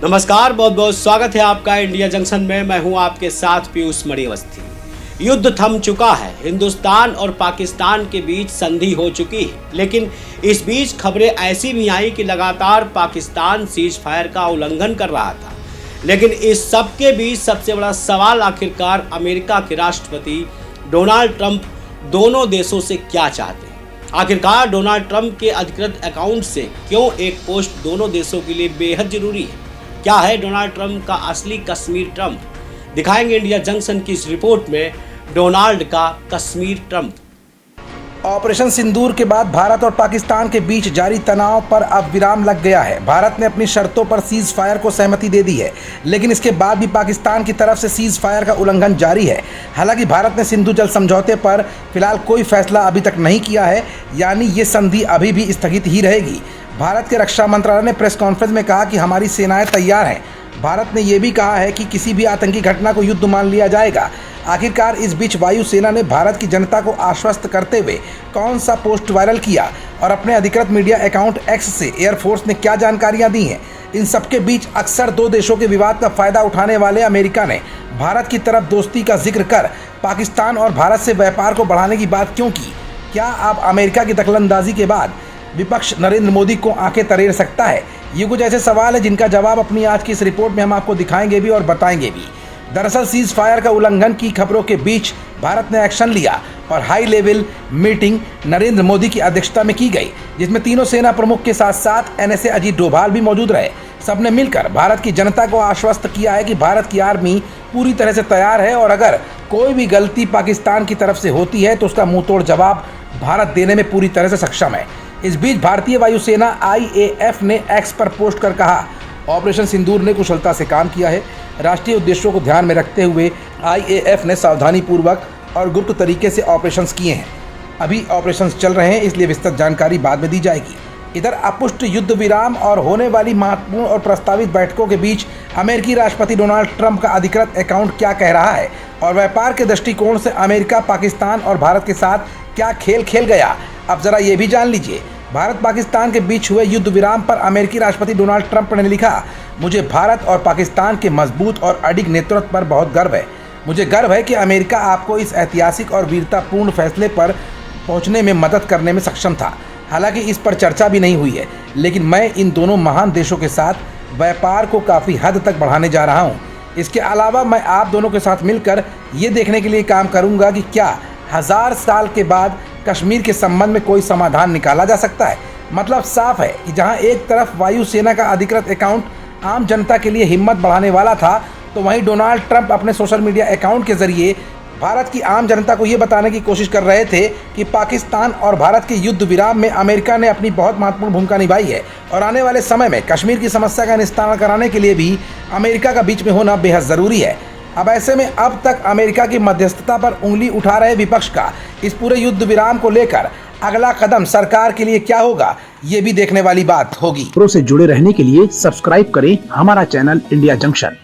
नमस्कार, बहुत बहुत स्वागत है आपका इंडिया जंक्शन में। मैं हूं आपके साथ पीयूष मणिअवस्थी। युद्ध थम चुका है, हिंदुस्तान और पाकिस्तान के बीच संधि हो चुकी है, लेकिन इस बीच खबरें ऐसी भी आई कि लगातार पाकिस्तान सीज फायर का उल्लंघन कर रहा था। लेकिन इस सब के बीच सबसे बड़ा सवाल आखिरकार अमेरिका के राष्ट्रपति डोनाल्ड ट्रंप दोनों देशों से क्या चाहते हैं। आखिरकार डोनाल्ड ट्रंप के अधिकृत अकाउंट से क्यों एक पोस्ट दोनों देशों के लिए बेहद जरूरी है। क्या है डोनाल्ड ट्रंप का असली कश्मीर ट्रंप, दिखाएंगे इंडिया जंक्शन की इस रिपोर्ट में डोनाल्ड का कश्मीर ट्रंप। ऑपरेशन सिंदूर के बाद भारत और पाकिस्तान के बीच जारी तनाव पर अब विराम लग गया है। भारत ने अपनी शर्तों पर सीज फायर को सहमति दे दी है, लेकिन इसके बाद भी पाकिस्तान की तरफ से सीज फायर का उल्लंघन जारी है। हालांकि भारत ने सिंधु जल समझौते पर फिलहाल कोई फैसला अभी तक नहीं किया है, यानी ये संधि अभी भी स्थगित ही रहेगी। भारत के रक्षा मंत्रालय ने प्रेस कॉन्फ्रेंस में कहा कि हमारी सेनाएं तैयार हैं। भारत ने यह भी कहा है कि किसी भी आतंकी घटना को युद्ध मान लिया जाएगा। आखिरकार इस बीच वायुसेना ने भारत की जनता को आश्वस्त करते हुए कौन सा पोस्ट वायरल किया और अपने अधिकृत मीडिया अकाउंट एक्स से एयरफोर्स ने क्या जानकारियां दी हैं। इन सबके बीच अक्सर दो देशों के विवाद का फायदा उठाने वाले अमेरिका ने भारत की तरफ दोस्ती का जिक्र कर पाकिस्तान और भारत से व्यापार को बढ़ाने की बात क्यों की। क्या अब अमेरिका की दखलंदाजी के बाद विपक्ष नरेंद्र मोदी को आंखें तरेर सकता है? ये कुछ ऐसे सवाल है जिनका जवाब अपनी आज की इस रिपोर्ट में हम आपको दिखाएंगे भी और बताएंगे भी। दरअसल सीज फायर का उल्लंघन की खबरों के बीच भारत ने एक्शन लिया और high level meeting Narendra Modi की अध्यक्षता में की गई, जिसमें तीनों सेना प्रमुख के साथ साथ एनएसए अजीत डोभाल भी मौजूद रहे। सबने मिलकर भारत की जनता को आश्वस्त किया है कि भारत की आर्मी पूरी तरह से तैयार है और अगर कोई भी गलती पाकिस्तान की तरफ से होती है तो उसका मुंहतोड़ जवाब भारत देने में पूरी तरह से सक्षम है। इस बीच भारतीय वायुसेना IAF ने एक्स पर पोस्ट कर कहा, ऑपरेशन सिंदूर ने कुशलता से काम किया है। राष्ट्रीय उद्देश्यों को ध्यान में रखते हुए IAF ने सावधानीपूर्वक और गुप्त तरीके से ऑपरेशंस किए हैं। अभी ऑपरेशंस चल रहे हैं, इसलिए विस्तृत जानकारी बाद में दी जाएगी। इधर अपुष्ट युद्ध विराम और होने वाली महत्वपूर्ण और प्रस्तावित बैठकों के बीच अमेरिकी राष्ट्रपति डोनाल्ड ट्रंप का अधिकृत अकाउंट क्या कह रहा है और व्यापार के दृष्टिकोण से अमेरिका पाकिस्तान और भारत के साथ क्या खेल खेल गया, अब जरा ये भी जान लीजिए। भारत पाकिस्तान के बीच हुए युद्ध विराम पर अमेरिकी राष्ट्रपति डोनाल्ड ट्रंप ने लिखा, मुझे भारत और पाकिस्तान के मजबूत और अडिग नेतृत्व पर बहुत गर्व है। मुझे गर्व है कि अमेरिका आपको इस ऐतिहासिक और वीरतापूर्ण फैसले पर पहुंचने में मदद करने में सक्षम था। हालांकि इस पर चर्चा भी नहीं हुई है, लेकिन मैं इन दोनों महान देशों के साथ व्यापार को काफ़ी हद तक बढ़ाने जा रहा हूँ। इसके अलावा मैं आप दोनों के साथ मिलकर ये देखने के लिए काम करूँगा कि क्या 1000 साल के बाद कश्मीर के संबंध में कोई समाधान निकाला जा सकता है। मतलब साफ है कि जहां एक तरफ वायुसेना का अधिकृत अकाउंट आम जनता के लिए हिम्मत बढ़ाने वाला था, तो वहीं डोनाल्ड ट्रंप अपने सोशल मीडिया अकाउंट के जरिए भारत की आम जनता को ये बताने की कोशिश कर रहे थे कि पाकिस्तान और भारत के युद्ध विराम में अमेरिका ने अपनी बहुत महत्वपूर्ण भूमिका निभाई है और आने वाले समय में कश्मीर की समस्या का निस्तारण कराने के लिए भी अमेरिका का बीच में होना बेहद ज़रूरी है। अब ऐसे में अब तक अमेरिका की मध्यस्थता पर उंगली उठा रहे विपक्ष का इस पूरे युद्ध विराम को लेकर अगला कदम सरकार के लिए क्या होगा, ये भी देखने वाली बात होगी। खबरों से जुड़े रहने के लिए सब्सक्राइब करें हमारा चैनल इंडिया जंक्शन।